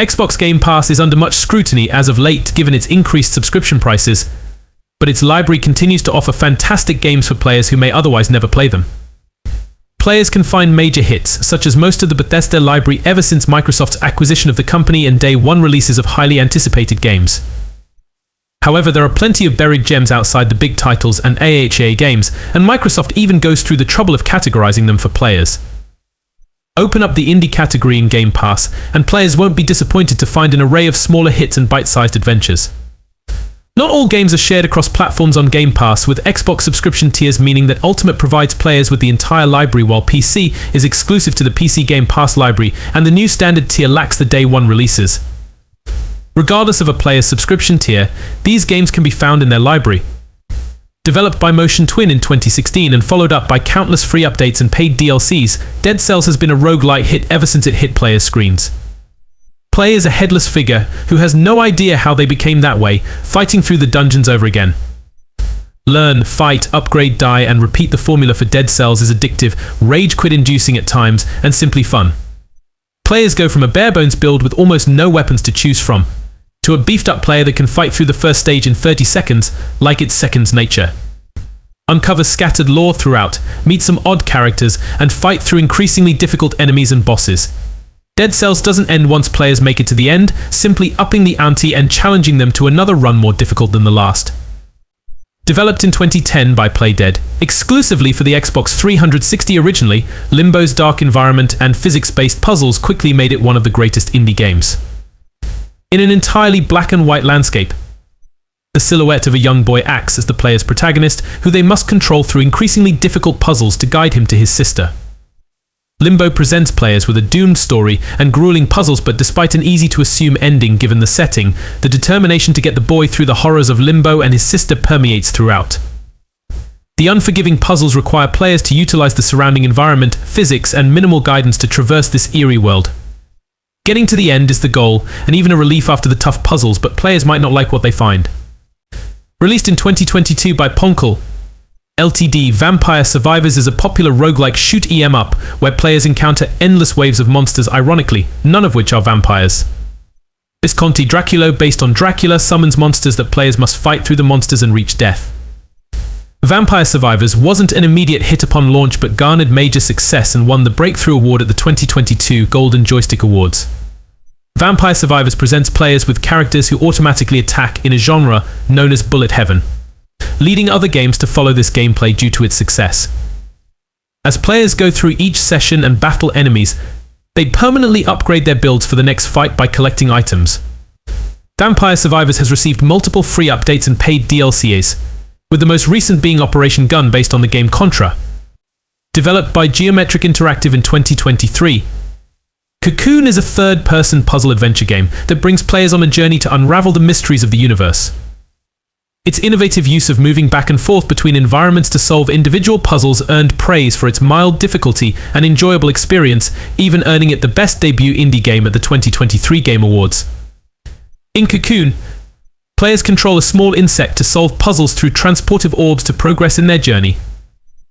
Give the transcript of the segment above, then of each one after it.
Xbox Game Pass is under much scrutiny as of late given its increased subscription prices, but its library continues to offer fantastic games for players who may otherwise never play them. Players can find major hits, such as most of the Bethesda library ever since Microsoft's acquisition of the company and day one releases of highly anticipated games. However, there are plenty of buried gems outside the big titles and AAA games, and Microsoft even goes through the trouble of categorizing them for players. Open up the indie category in Game Pass, and players won't be disappointed to find an array of smaller hits and bite-sized adventures. Not all games are shared across platforms on Game Pass, with Xbox subscription tiers meaning that Ultimate provides players with the entire library while PC is exclusive to the PC Game Pass library, and the new standard tier lacks the day one releases. Regardless of a player's subscription tier, these games can be found in their library. Developed by Motion Twin in 2016 and followed up by countless free updates and paid DLCs, Dead Cells has been a roguelite hit ever since it hit players' screens. Play as a headless figure who has no idea how they became that way, fighting through the dungeons over again. Learn, fight, upgrade, die, and repeat the formula for Dead Cells is addictive, rage-quit-inducing at times, and simply fun. Players go from a bare-bones build with almost no weapons to choose from, to a beefed-up player that can fight through the first stage in 30 seconds, like it's second nature. Uncover scattered lore throughout, meet some odd characters, and fight through increasingly difficult enemies and bosses. Dead Cells doesn't end once players make it to the end, simply upping the ante and challenging them to another run more difficult than the last. Developed in 2010 by Playdead, exclusively for the Xbox 360 originally, Limbo's dark environment and physics-based puzzles quickly made it one of the greatest indie games. In an entirely black and white landscape, the silhouette of a young boy acts as the player's protagonist, who they must control through increasingly difficult puzzles to guide him to his sister. Limbo presents players with a doomed story and grueling puzzles, but despite an easy-to-assume ending given the setting, the determination to get the boy through the horrors of Limbo and his sister permeates throughout. The unforgiving puzzles require players to utilize the surrounding environment, physics, and minimal guidance to traverse this eerie world. Getting to the end is the goal, and even a relief after the tough puzzles, but players might not like what they find. Released in 2022 by Ponkel Ltd, Vampire Survivors is a popular roguelike shoot 'em up, where players encounter endless waves of monsters, ironically, none of which are vampires. Visconti Draculo, based on Dracula, summons monsters that players must fight through the monsters and reach death. Vampire Survivors wasn't an immediate hit upon launch but garnered major success and won the Breakthrough Award at the 2022 Golden Joystick Awards. Vampire Survivors presents players with characters who automatically attack in a genre known as Bullet Heaven, leading other games to follow this gameplay due to its success. As players go through each session and battle enemies, they permanently upgrade their builds for the next fight by collecting items. Vampire Survivors has received multiple free updates and paid DLCs, with the most recent being Operation Gun based on the game Contra. Developed by Geometric Interactive in 2023, Cocoon is a third-person puzzle adventure game that brings players on a journey to unravel the mysteries of the universe. Its innovative use of moving back and forth between environments to solve individual puzzles earned praise for its mild difficulty and enjoyable experience, even earning it the Best Debut Indie Game at the 2023 Game Awards. In Cocoon, players control a small insect to solve puzzles through transportive orbs to progress in their journey.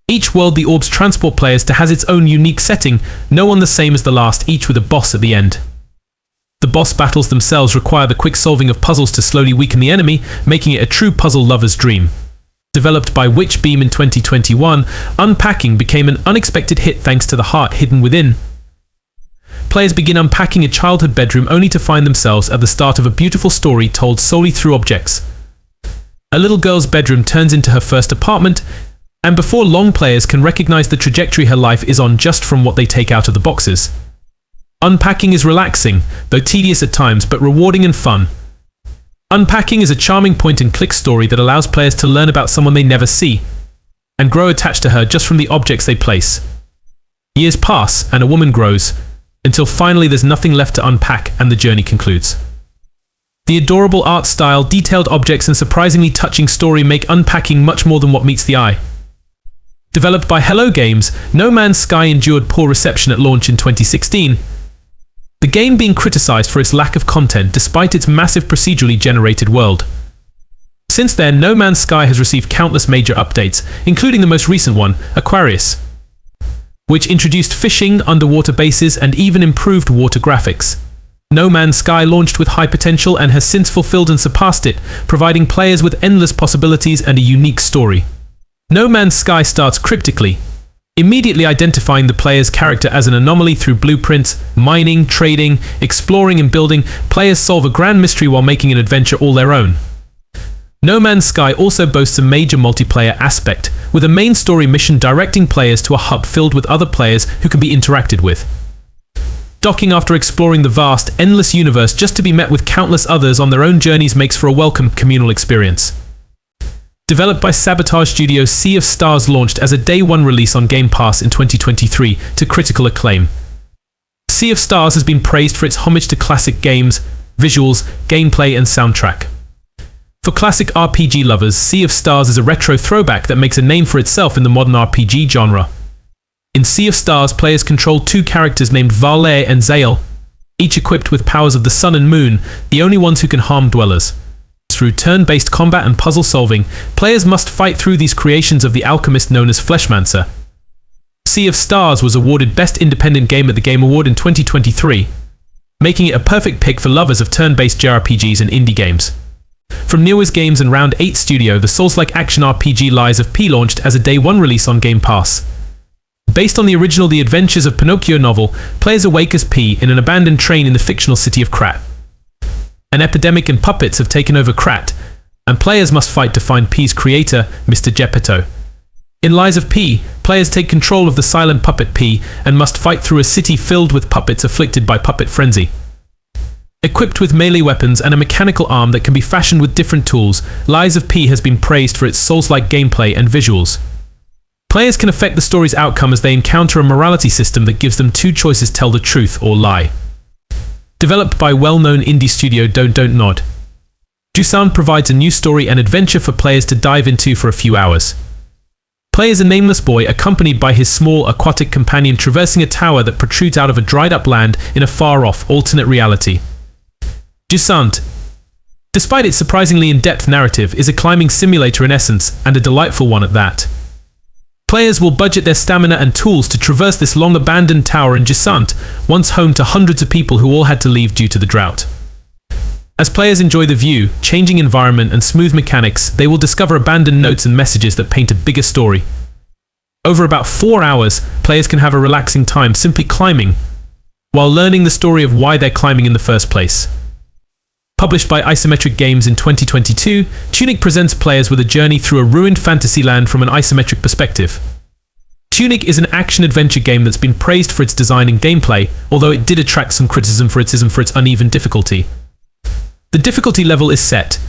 Each world the orbs transport players to has its own unique setting, no one the same as the last, each with a boss at the end. The boss battles themselves require the quick solving of puzzles to slowly weaken the enemy, making it a true puzzle lover's dream. Developed by Witchbeam in 2021, Unpacking became an unexpected hit thanks to the heart hidden within. Players begin unpacking a childhood bedroom only to find themselves at the start of a beautiful story told solely through objects. A little girl's bedroom turns into her first apartment, and before long players can recognize the trajectory her life is on just from what they take out of the boxes. Unpacking is relaxing, though tedious at times, but rewarding and fun. Unpacking is a charming point-and-click story that allows players to learn about someone they never see, and grow attached to her just from the objects they place. Years pass, and a woman grows, until finally there's nothing left to unpack and the journey concludes. The adorable art style, detailed objects, and surprisingly touching story make Unpacking much more than what meets the eye. Developed by Hello Games, No Man's Sky endured poor reception at launch in 2016, the game being criticized for its lack of content despite its massive procedurally generated world. Since then, No Man's Sky has received countless major updates, including the most recent one, Aquarius, which introduced fishing, underwater bases, and even improved water graphics. No Man's Sky launched with high potential and has since fulfilled and surpassed it, providing players with endless possibilities and a unique story. No Man's Sky starts cryptically, immediately identifying the player's character as an anomaly through blueprints, mining, trading, exploring and building. Players solve a grand mystery while making an adventure all their own. No Man's Sky also boasts a major multiplayer aspect, with a main story mission directing players to a hub filled with other players who can be interacted with. Docking after exploring the vast, endless universe just to be met with countless others on their own journeys makes for a welcome communal experience. Developed by Sabotage Studios, Sea of Stars launched as a Day 1 release on Game Pass in 2023 to critical acclaim. Sea of Stars has been praised for its homage to classic games, visuals, gameplay and soundtrack. For classic RPG lovers, Sea of Stars is a retro throwback that makes a name for itself in the modern RPG genre. In Sea of Stars, players control two characters named Valet and Zael, each equipped with powers of the sun and moon, the only ones who can harm dwellers. Through turn-based combat and puzzle solving, players must fight through these creations of the alchemist known as Fleshmancer. Sea of Stars was awarded Best Independent Game at the Game Award in 2023, making it a perfect pick for lovers of turn-based JRPGs and indie games. From Neowiz Games and Round 8 Studio, the Souls-like action RPG Lies of P launched as a Day 1 release on Game Pass. Based on the original The Adventures of Pinocchio novel, players awake as P in an abandoned train in the fictional city of Krat. An epidemic and puppets have taken over Krat, and players must fight to find P's creator, Mr. Geppetto. In Lies of P, players take control of the silent puppet P and must fight through a city filled with puppets afflicted by puppet frenzy. Equipped with melee weapons and a mechanical arm that can be fashioned with different tools, Lies of P has been praised for its Souls-like gameplay and visuals. Players can affect the story's outcome as they encounter a morality system that gives them two choices: tell the truth or lie. Developed by well-known indie studio Don't Nod, Jusant provides a new story and adventure for players to dive into for a few hours. Play as a nameless boy accompanied by his small aquatic companion traversing a tower that protrudes out of a dried-up land in a far-off alternate reality. Jusant, despite its surprisingly in-depth narrative, is a climbing simulator in essence, and a delightful one at that. Players will budget their stamina and tools to traverse this long-abandoned tower in Jusant, once home to hundreds of people who all had to leave due to the drought. As players enjoy the view, changing environment and smooth mechanics, they will discover abandoned notes and messages that paint a bigger story. Over about 4 hours, players can have a relaxing time simply climbing, while learning the story of why they're climbing in the first place. Published by Isometric Games in 2022, Tunic presents players with a journey through a ruined fantasy land from an isometric perspective. Tunic is an action-adventure game that's been praised for its design and gameplay, although it did attract some criticism for its uneven difficulty. The difficulty level is set,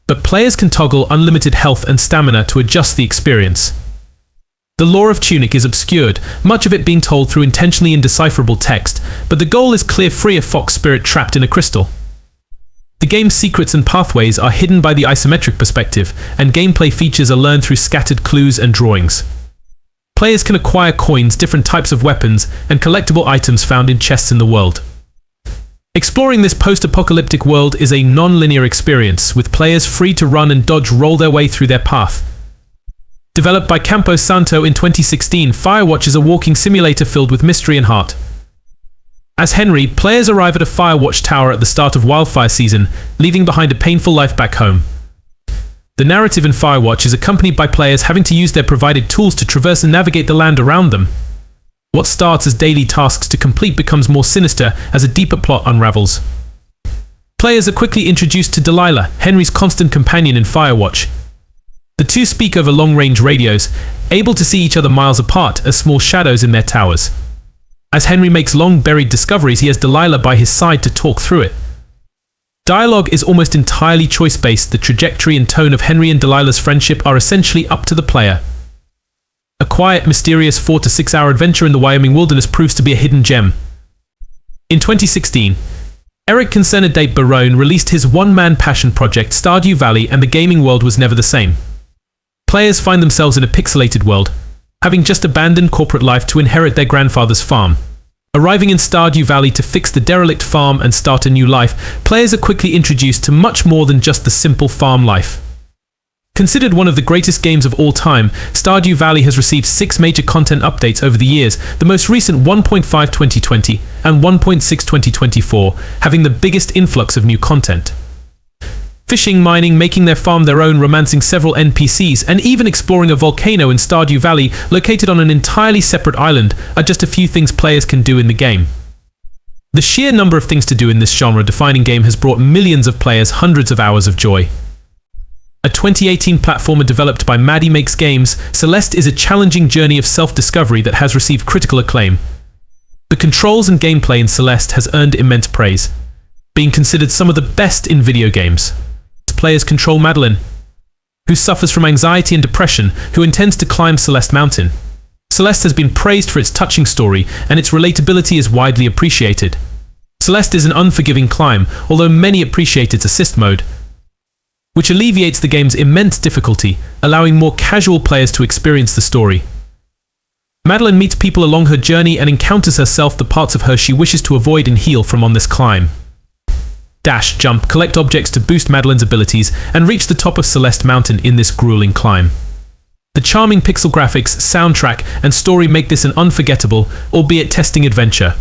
but players can toggle unlimited health and stamina to adjust the experience. The lore of Tunic is obscured, much of it being told through intentionally indecipherable text, but the goal is clear: free a fox spirit trapped in a crystal. The game's secrets and pathways are hidden by the isometric perspective, and gameplay features are learned through scattered clues and drawings. Players can acquire coins, different types of weapons, and collectible items found in chests in the world. Exploring this post-apocalyptic world is a non-linear experience, with players free to run and dodge roll their way through their path. Developed by Campo Santo in 2016, Firewatch is a walking simulator filled with mystery and heart. As Henry, players arrive at a Firewatch tower at the start of wildfire season, leaving behind a painful life back home. The narrative in Firewatch is accompanied by players having to use their provided tools to traverse and navigate the land around them. What starts as daily tasks to complete becomes more sinister as a deeper plot unravels. Players are quickly introduced to Delilah, Henry's constant companion in Firewatch. The two speak over long-range radios, able to see each other miles apart as small shadows in their towers. As Henry makes long-buried discoveries, he has Delilah by his side to talk through it. Dialogue is almost entirely choice-based. The trajectory and tone of Henry and Delilah's friendship are essentially up to the player. A quiet, mysterious 4 to 6 hour adventure in the Wyoming wilderness proves to be a hidden gem. In 2016, Eric Consenadate Barone released his one-man passion project Stardew Valley, and the gaming world was never the same. Players find themselves in a pixelated world, having just abandoned corporate life to inherit their grandfather's farm. Arriving in Stardew Valley to fix the derelict farm and start a new life, players are quickly introduced to much more than just the simple farm life. Considered one of the greatest games of all time, Stardew Valley has received 6 major content updates over the years, the most recent 1.5 2020 and 1.6 2024 having the biggest influx of new content. Fishing, mining, making their farm their own, romancing several NPCs, and even exploring a volcano in Stardew Valley located on an entirely separate island are just a few things players can do in the game. The sheer number of things to do in this genre-defining game has brought millions of players hundreds of hours of joy. A 2018 platformer developed by Maddie Makes Games, Celeste is a challenging journey of self-discovery that has received critical acclaim. The controls and gameplay in Celeste has earned immense praise, being considered some of the best in video games. Players control Madeline, who suffers from anxiety and depression, who intends to climb Celeste Mountain. Celeste has been praised for its touching story, and its relatability is widely appreciated. Celeste is an unforgiving climb, although many appreciate its assist mode, which alleviates the game's immense difficulty, allowing more casual players to experience the story. Madeline meets people along her journey and encounters herself the parts of her she wishes to avoid and heal from on this climb. Dash, jump, collect objects to boost Madeline's abilities, and reach the top of Celeste Mountain in this grueling climb. The charming pixel graphics, soundtrack, and story make this an unforgettable, albeit testing adventure.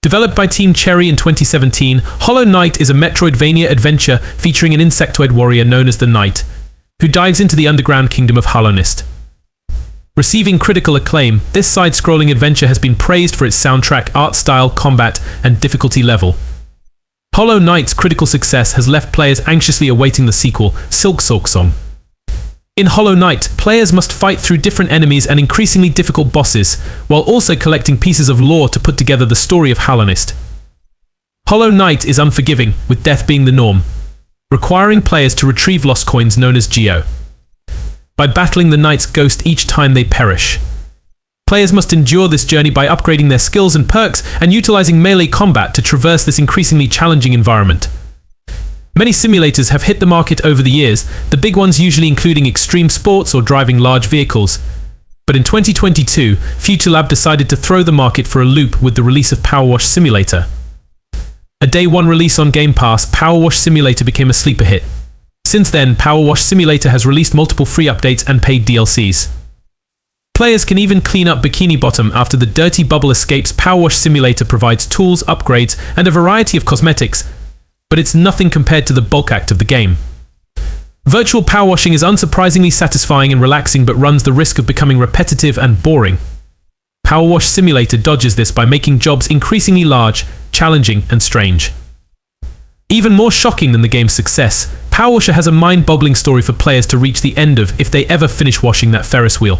Developed by Team Cherry in 2017, Hollow Knight is a Metroidvania adventure featuring an insectoid warrior known as the Knight, who dives into the underground kingdom of Hallownest. Receiving critical acclaim, this side-scrolling adventure has been praised for its soundtrack, art style, combat, and difficulty level. Hollow Knight's critical success has left players anxiously awaiting the sequel, Silksong. In Hollow Knight, players must fight through different enemies and increasingly difficult bosses, while also collecting pieces of lore to put together the story of Hallownest. Hollow Knight is unforgiving, with death being the norm, requiring players to retrieve lost coins known as Geo, by battling the Knight's ghost each time they perish. Players must endure this journey by upgrading their skills and perks and utilizing melee combat to traverse this increasingly challenging environment. Many simulators have hit the market over the years, the big ones usually including extreme sports or driving large vehicles. But in 2022, FutureLab decided to throw the market for a loop with the release of Power Wash Simulator. A day one release on Game Pass, Power Wash Simulator became a sleeper hit. Since then, Power Wash Simulator has released multiple free updates and paid DLCs. Players can even clean up Bikini Bottom after the dirty bubble escapes. Power Wash Simulator provides tools, upgrades, and a variety of cosmetics, but it's nothing compared to the bulk act of the game. Virtual power washing is unsurprisingly satisfying and relaxing, but runs the risk of becoming repetitive and boring. Power Wash Simulator dodges this by making jobs increasingly large, challenging, and strange. Even more shocking than the game's success, Power Washer has a mind-boggling story for players to reach the end of if they ever finish washing that Ferris wheel.